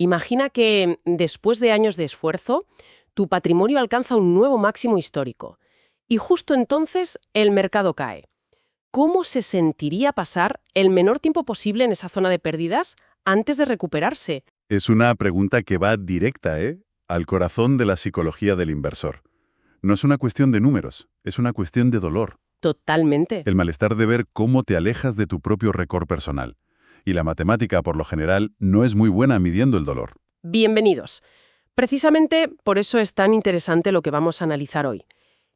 Imagina que después de años de esfuerzo, tu patrimonio alcanza un nuevo máximo histórico. Y justo entonces el mercado cae. ¿Cómo se sentiría pasar el menor tiempo posible en esa zona de pérdidas antes de recuperarse? Es una pregunta que va directa, al corazón de la psicología del inversor. No es una cuestión de números, es una cuestión de dolor. Totalmente. El malestar de ver cómo te alejas de tu propio récord personal. Y la matemática, por lo general, no es muy buena midiendo el dolor. Bienvenidos. Precisamente por eso es tan interesante lo que vamos a analizar hoy.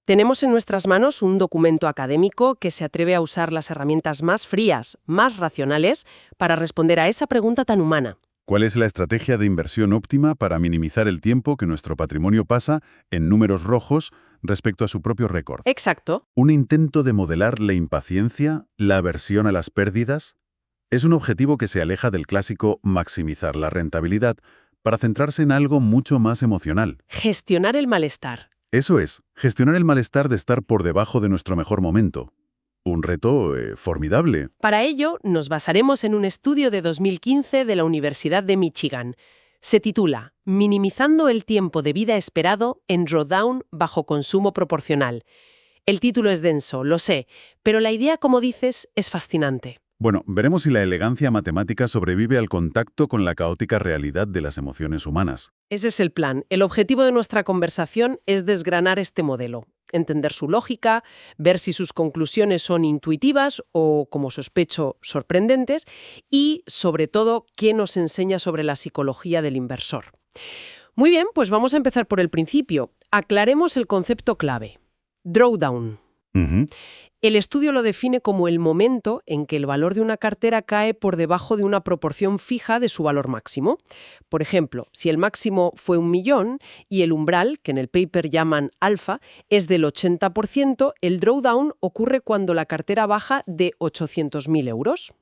Tenemos en nuestras manos un documento académico que se atreve a usar las herramientas más frías, más racionales, para responder a esa pregunta tan humana. ¿Cuál es la estrategia de inversión óptima para minimizar el tiempo que nuestro patrimonio pasa en números rojos respecto a su propio récord? Exacto. ¿Un intento de modelar la impaciencia, la aversión a las pérdidas? Es un objetivo que se aleja del clásico maximizar la rentabilidad para centrarse en algo mucho más emocional. Gestionar el malestar. Eso es, gestionar el malestar de estar por debajo de nuestro mejor momento. Un reto formidable. Para ello, nos basaremos en un estudio de 2015 de la Universidad de Michigan. Se titula Minimizando el tiempo de vida esperado en drawdown bajo consumo proporcional. El título es denso, lo sé, pero la idea, como dices, es fascinante. Bueno, veremos si la elegancia matemática sobrevive al contacto con la caótica realidad de las emociones humanas. Ese es el plan. El objetivo de nuestra conversación es desgranar este modelo, entender su lógica, ver si sus conclusiones son intuitivas o, como sospecho, sorprendentes y, sobre todo, qué nos enseña sobre la psicología del inversor. Muy bien, pues vamos a empezar por el principio. Aclaremos el concepto clave. Drawdown. Ujú. El estudio lo define como el momento en que el valor de una cartera cae por debajo de una proporción fija de su valor máximo. Por ejemplo, si el máximo fue 1.000.000 y el umbral, que en el paper llaman alfa, es del 80%, el drawdown ocurre cuando la cartera baja de 800.000 euros.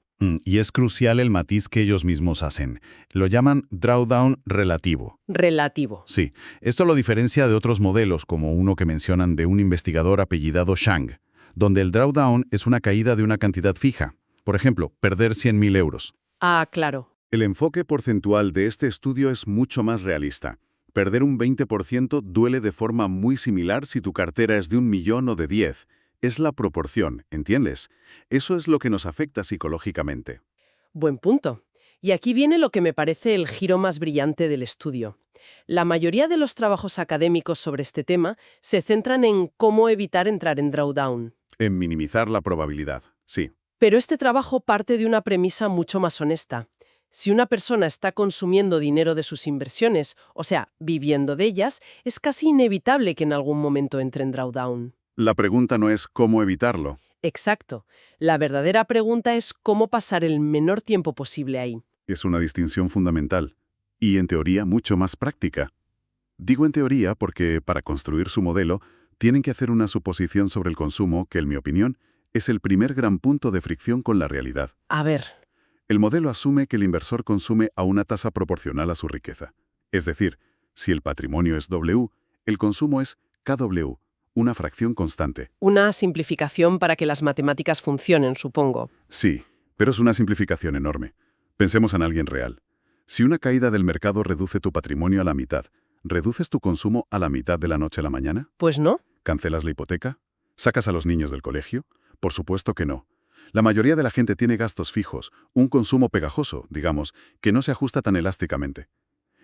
Y es crucial el matiz que ellos mismos hacen. Lo llaman drawdown relativo. Relativo. Sí, esto lo diferencia de otros modelos, como uno que mencionan de un investigador apellidado Shang, donde el drawdown es una caída de una cantidad fija. Por ejemplo, perder 100.000 euros. Ah, claro. El enfoque porcentual de este estudio es mucho más realista. Perder un 20% duele de forma muy similar si tu cartera es de 1.000.000 o de 10. Es la proporción, ¿entiendes? Eso es lo que nos afecta psicológicamente. Buen punto. Y aquí viene lo que me parece el giro más brillante del estudio. La mayoría de los trabajos académicos sobre este tema se centran en cómo evitar entrar en drawdown. En minimizar la probabilidad, sí. Pero este trabajo parte de una premisa mucho más honesta. Si una persona está consumiendo dinero de sus inversiones, o sea, viviendo de ellas, es casi inevitable que en algún momento entre en drawdown. La pregunta no es cómo evitarlo. Exacto. La verdadera pregunta es cómo pasar el menor tiempo posible ahí. Es una distinción fundamental. Y en teoría mucho más práctica. Digo en teoría porque para construir su modelo tienen que hacer una suposición sobre el consumo que, en mi opinión, es el primer gran punto de fricción con la realidad. A ver, El modelo asume que el inversor consume a una tasa proporcional a su riqueza. Es decir, si el patrimonio es W, el consumo es KW, una fracción constante. una simplificación para que las matemáticas funcionen, supongo. Sí, pero es una simplificación enorme. Pensemos en alguien real. Si una caída del mercado reduce tu patrimonio a la mitad, ¿reduces tu consumo a la mitad de la noche a la mañana? Pues no. ¿Cancelas la hipoteca? ¿Sacas a los niños del colegio? Por supuesto que no. La mayoría de la gente tiene gastos fijos, un consumo pegajoso, digamos, que no se ajusta tan elásticamente.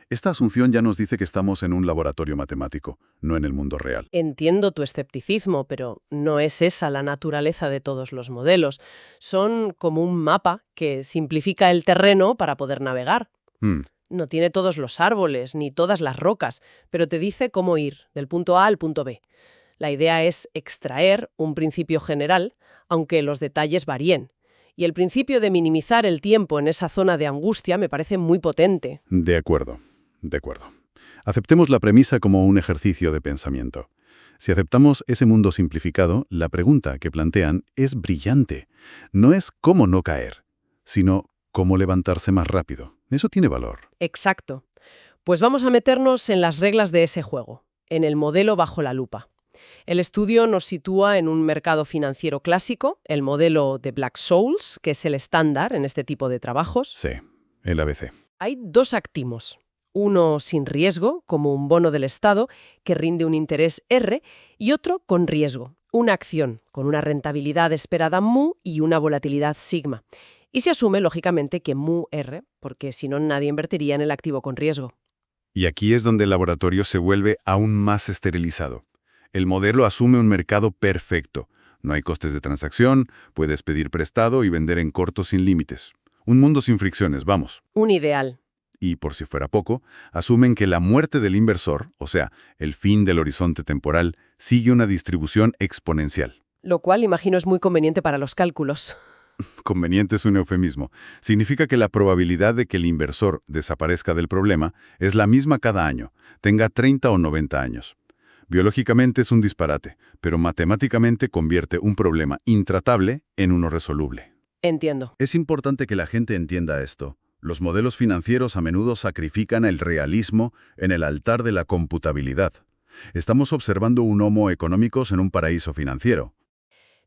Esta asunción ya nos dice que estamos en un laboratorio matemático, no en el mundo real. Entiendo tu escepticismo, pero no es esa la naturaleza de todos los modelos. Son como un mapa que simplifica el terreno para poder navegar. Hmm, No tiene todos los árboles ni todas las rocas, pero te dice cómo ir del punto A al punto B. La idea es extraer un principio general, aunque los detalles varíen. Y el principio de minimizar el tiempo en esa zona de angustia me parece muy potente. de acuerdo, de acuerdo. Aceptemos la premisa como un ejercicio de pensamiento. Si aceptamos ese mundo simplificado, la pregunta que plantean es brillante. No es cómo no caer, sino cómo levantarse más rápido. Eso tiene valor. Exacto. Pues vamos a meternos en las reglas de ese juego, en el modelo bajo la lupa. El estudio nos sitúa en un mercado financiero clásico, el modelo de Black-Scholes, que es el estándar en este tipo de trabajos. Sí, el ABC. Hay dos actimos, Uno sin riesgo, como un bono del Estado, que rinde un interés R, y otro con riesgo, una acción, con una rentabilidad esperada mu y una volatilidad sigma. Y se asume, lógicamente, que mu R, porque si no nadie invertiría en el activo con riesgo. Y aquí es donde el laboratorio se vuelve aún más esterilizado. El modelo asume un mercado perfecto. No hay costes de transacción, puedes pedir prestado y vender en corto sin límites. Un mundo sin fricciones, vamos. Un ideal. Y, por si fuera poco, asumen que la muerte del inversor, o sea, el fin del horizonte temporal, sigue una distribución exponencial. Lo cual imagino es muy conveniente para los cálculos. Conveniente es un eufemismo. Significa que la probabilidad de que el inversor desaparezca del problema es la misma cada año, tenga 30 o 90 años. Biológicamente es un disparate, pero matemáticamente convierte un problema intratable en uno resoluble. Entiendo. Es importante que la gente entienda esto. Los modelos financieros a menudo sacrifican el realismo en el altar de la computabilidad. Estamos observando un homo económicos en un paraíso financiero.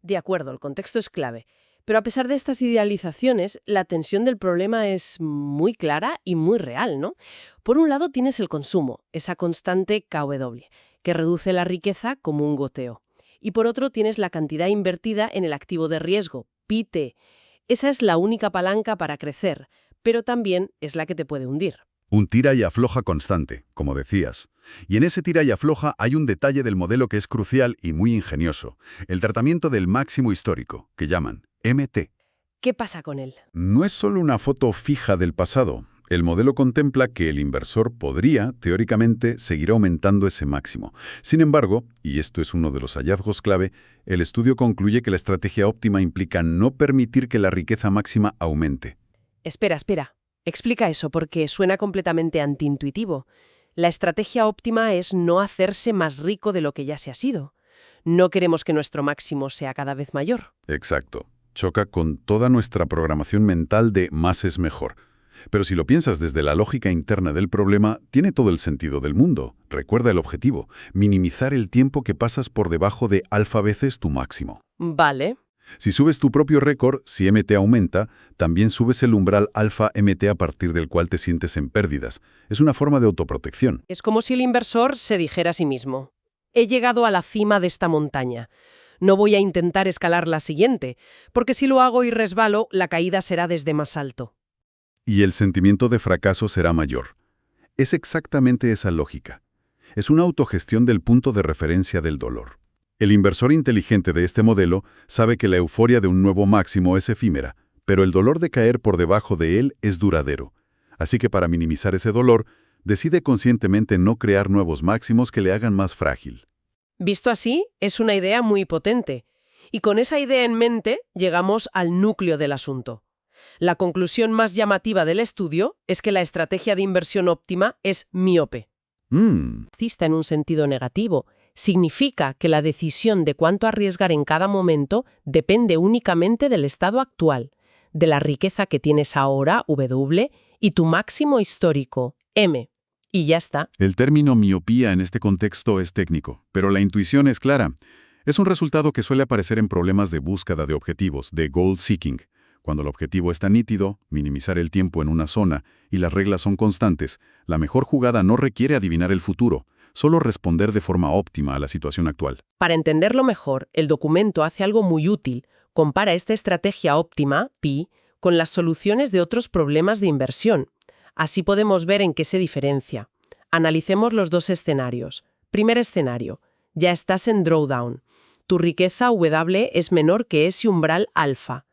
De acuerdo, el contexto es clave. Pero a pesar de estas idealizaciones, la tensión del problema es muy clara y muy real, ¿no? Por un lado tienes el consumo, esa constante KW, que reduce la riqueza como un goteo. Y por otro tienes la cantidad invertida en el activo de riesgo, PIT. Esa es la única palanca para crecer, pero también es la que te puede hundir. Un tira y afloja constante, como decías. Y en ese tira y afloja hay un detalle del modelo que es crucial y muy ingenioso, el tratamiento del máximo histórico, que llaman MT. ¿Qué pasa con él? No es solo una foto fija del pasado. El modelo contempla que el inversor podría, teóricamente, seguir aumentando ese máximo. Sin embargo, y esto es uno de los hallazgos clave, el estudio concluye que la estrategia óptima implica no permitir que la riqueza máxima aumente. Espera. Explica eso porque suena completamente antiintuitivo. La estrategia óptima es no hacerse más rico de lo que ya se ha sido. No queremos que nuestro máximo sea cada vez mayor. Exacto. Choca con toda nuestra programación mental de más es mejor. Pero si lo piensas desde la lógica interna del problema, tiene todo el sentido del mundo. Recuerda el objetivo, minimizar el tiempo que pasas por debajo de alfa veces tu máximo. Vale. Si subes tu propio récord, si MT aumenta, también subes el umbral alfa MT a partir del cual te sientes en pérdidas. Es una forma de autoprotección. Es como si el inversor se dijera a sí mismo: he llegado a la cima de esta montaña. No voy a intentar escalar la siguiente, porque si lo hago y resbalo, la caída será desde más alto. Y el sentimiento de fracaso será mayor. Es exactamente esa lógica. Es una autogestión del punto de referencia del dolor. El inversor inteligente de este modelo sabe que la euforia de un nuevo máximo es efímera, pero el dolor de caer por debajo de él es duradero. Así que para minimizar ese dolor, decide conscientemente no crear nuevos máximos que le hagan más frágil. Visto así, es una idea muy potente. Y con esa idea en mente, llegamos al núcleo del asunto. La conclusión más llamativa del estudio es que la estrategia de inversión óptima es miope. En un sentido negativo, significa que la decisión de cuánto arriesgar en cada momento depende únicamente del estado actual, de la riqueza que tienes ahora, W, y tu máximo histórico, M. Y ya está. El término miopía en este contexto es técnico, pero la intuición es clara. Es un resultado que suele aparecer en problemas de búsqueda de objetivos, de goal seeking. Cuando el objetivo está nítido, minimizar el tiempo en una zona, y las reglas son constantes, la mejor jugada no requiere adivinar el futuro, solo responder de forma óptima a la situación actual. Para entenderlo mejor, el documento hace algo muy útil. Compara esta estrategia óptima, PI, con las soluciones de otros problemas de inversión. Así podemos ver en qué se diferencia. Analicemos los dos escenarios. Primer escenario. Ya estás en drawdown. Tu riqueza W es menor que ese umbral alfa.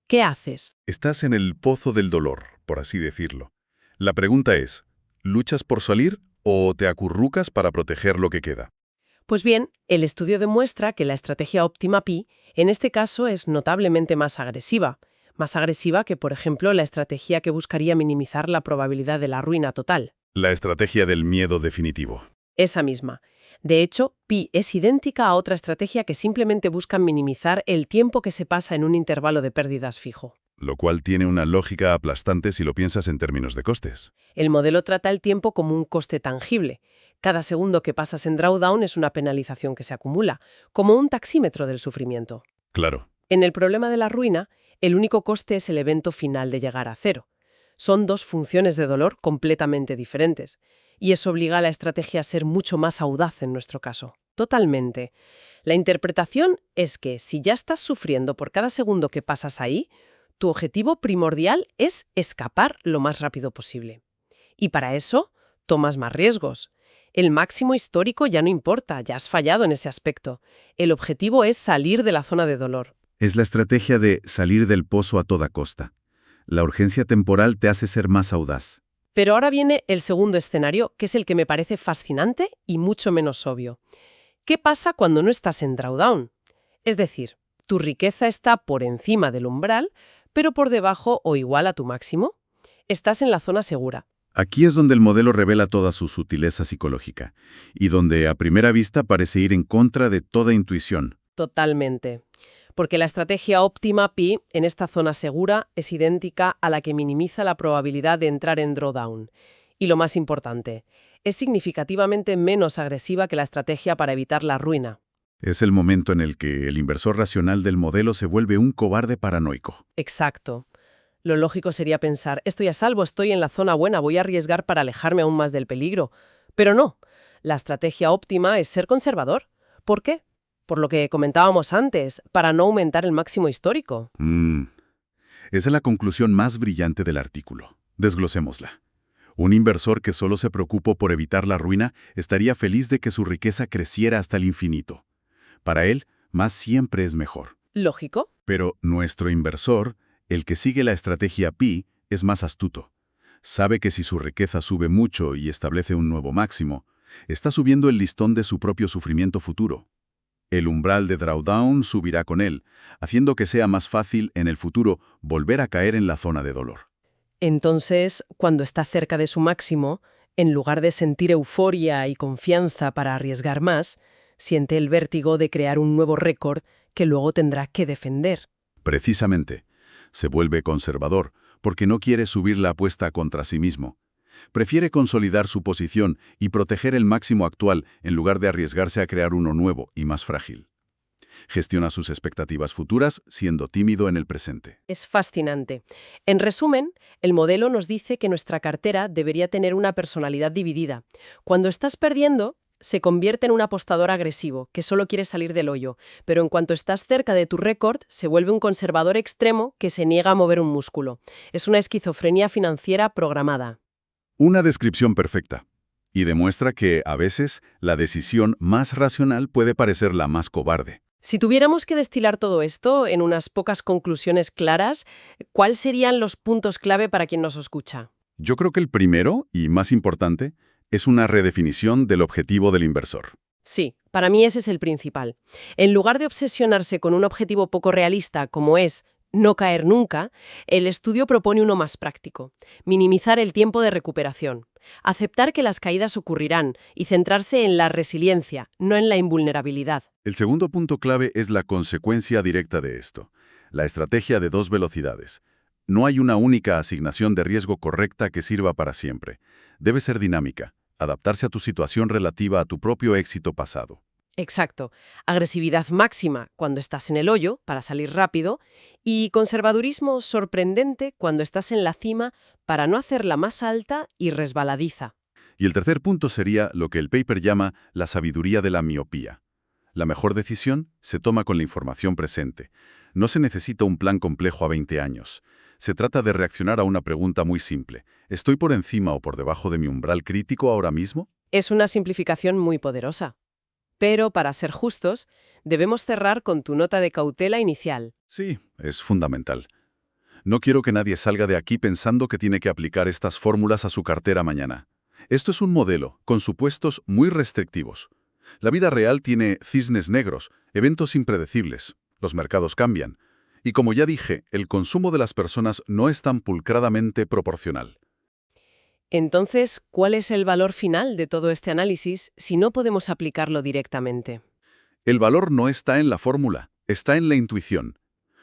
¿Qué haces? Estás en el pozo del dolor, por así decirlo. La pregunta es, ¿luchas por salir o te acurrucas para proteger lo que queda? Pues bien, el estudio demuestra que la estrategia óptima PI, en este caso, es notablemente más agresiva. Más agresiva que, por ejemplo, la estrategia que buscaría minimizar la probabilidad de la ruina total. La estrategia del miedo definitivo. Esa misma. De hecho, PI es idéntica a otra estrategia que simplemente busca minimizar el tiempo que se pasa en un intervalo de pérdidas fijo. Lo cual tiene una lógica aplastante si lo piensas en términos de costes. El modelo trata el tiempo como un coste tangible. Cada segundo que pasas en drawdown es una penalización que se acumula, como un taxímetro del sufrimiento. Claro. En el problema de la ruina, el único coste es el evento final de llegar a cero. Son dos funciones de dolor completamente diferentes. Y eso obliga a la estrategia a ser mucho más audaz en nuestro caso. Totalmente. La interpretación es que si ya estás sufriendo por cada segundo que pasas ahí, tu objetivo primordial es escapar lo más rápido posible. Y para eso, tomas más riesgos. El máximo histórico ya no importa, ya has fallado en ese aspecto. El objetivo es salir de la zona de dolor. Es la estrategia de salir del pozo a toda costa. La urgencia temporal te hace ser más audaz. Pero ahora viene el segundo escenario, que es el que me parece fascinante y mucho menos obvio. ¿Qué pasa cuando no estás en drawdown? Es decir, tu riqueza está por encima del umbral, pero por debajo o igual a tu máximo. Estás en la zona segura. Aquí es donde el modelo revela toda su sutileza psicológica, y donde a primera vista parece ir en contra de toda intuición. Totalmente. Porque la estrategia óptima Pi en esta zona segura es idéntica a la que minimiza la probabilidad de entrar en drawdown. Y lo más importante, es significativamente menos agresiva que la estrategia para evitar la ruina. Es el momento en el que el inversor racional del modelo se vuelve un cobarde paranoico. Exacto. Lo lógico sería pensar, estoy a salvo, estoy en la zona buena, voy a arriesgar para alejarme aún más del peligro. Pero no, la estrategia óptima es ser conservador. ¿Por qué? Por lo que comentábamos antes, para no aumentar el máximo histórico. Esa es la conclusión más brillante del artículo. Desglosémosla. Un inversor que solo se preocupó por evitar la ruina estaría feliz de que su riqueza creciera hasta el infinito. Para él, más siempre es mejor. ¿Lógico? Pero nuestro inversor, el que sigue la estrategia Pi, es más astuto. Sabe que si su riqueza sube mucho y establece un nuevo máximo, está subiendo el listón de su propio sufrimiento futuro. El umbral de drawdown subirá con él, haciendo que sea más fácil en el futuro volver a caer en la zona de dolor. Entonces, cuando está cerca de su máximo, en lugar de sentir euforia y confianza para arriesgar más, siente el vértigo de crear un nuevo récord que luego tendrá que defender. Precisamente, se vuelve conservador porque no quiere subir la apuesta contra sí mismo. Prefiere consolidar su posición y proteger el máximo actual en lugar de arriesgarse a crear uno nuevo y más frágil. Gestiona sus expectativas futuras siendo tímido en el presente. Es fascinante. En resumen, el modelo nos dice que nuestra cartera debería tener una personalidad dividida. Cuando estás perdiendo, se convierte en un apostador agresivo, que solo quiere salir del hoyo, pero en cuanto estás cerca de tu récord, se vuelve un conservador extremo que se niega a mover un músculo. Es una esquizofrenia financiera programada. Una descripción perfecta. Y demuestra que, a veces, la decisión más racional puede parecer la más cobarde. Si tuviéramos que destilar todo esto en unas pocas conclusiones claras, ¿cuáles serían los puntos clave para quien nos escucha? Yo creo que el primero, y más importante, es una redefinición del objetivo del inversor. Sí, para mí ese es el principal. En lugar de obsesionarse con un objetivo poco realista como es no caer nunca, el estudio propone uno más práctico: minimizar el tiempo de recuperación, aceptar que las caídas ocurrirán y centrarse en la resiliencia, no en la invulnerabilidad. El segundo punto clave es la consecuencia directa de esto, la estrategia de dos velocidades. No hay una única asignación de riesgo correcta que sirva para siempre. Debe ser dinámica, adaptarse a tu situación relativa a tu propio éxito pasado. Exacto. Agresividad máxima cuando estás en el hoyo, para salir rápido, y conservadurismo sorprendente cuando estás en la cima, para no hacerla más alta y resbaladiza. Y el tercer punto sería lo que el paper llama la sabiduría de la miopía. La mejor decisión se toma con la información presente. No se necesita un plan complejo a 20 años. Se trata de reaccionar a una pregunta muy simple. ¿Estoy por encima o por debajo de mi umbral crítico ahora mismo? Es una simplificación muy poderosa. Pero, para ser justos, debemos cerrar con tu nota de cautela inicial. Sí, es fundamental. No quiero que nadie salga de aquí pensando que tiene que aplicar estas fórmulas a su cartera mañana. Esto es un modelo, con supuestos muy restrictivos. La vida real tiene cisnes negros, eventos impredecibles. Los mercados cambian. Y como ya dije, el consumo de las personas no es tan pulcradamente proporcional. Entonces, ¿cuál es el valor final de todo este análisis si no podemos aplicarlo directamente? El valor no está en la fórmula, está en la intuición.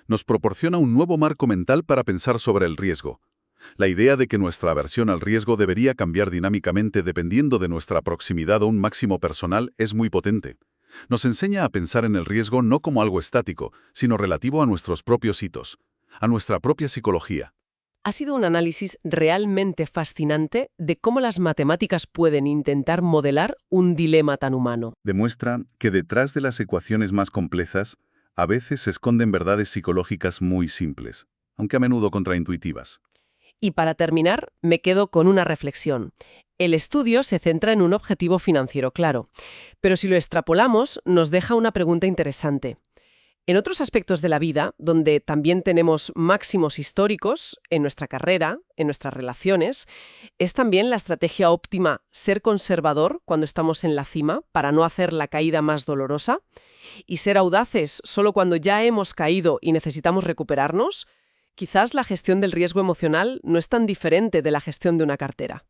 Nos proporciona un nuevo marco mental para pensar sobre el riesgo. La idea de que nuestra aversión al riesgo debería cambiar dinámicamente dependiendo de nuestra proximidad a un máximo personal es muy potente. Nos enseña a pensar en el riesgo no como algo estático, sino relativo a nuestros propios hitos, a nuestra propia psicología. Ha sido un análisis realmente fascinante de cómo las matemáticas pueden intentar modelar un dilema tan humano. Demuestra que detrás de las ecuaciones más complejas a veces se esconden verdades psicológicas muy simples, aunque a menudo contraintuitivas. Y para terminar, me quedo con una reflexión. El estudio se centra en un objetivo financiero claro, pero si lo extrapolamos, nos deja una pregunta interesante. En otros aspectos de la vida, donde también tenemos máximos históricos, en nuestra carrera, en nuestras relaciones, ¿es también la estrategia óptima ser conservador cuando estamos en la cima para no hacer la caída más dolorosa? ¿Y ser audaces solo cuando ya hemos caído y necesitamos recuperarnos? Quizás la gestión del riesgo emocional no es tan diferente de la gestión de una cartera.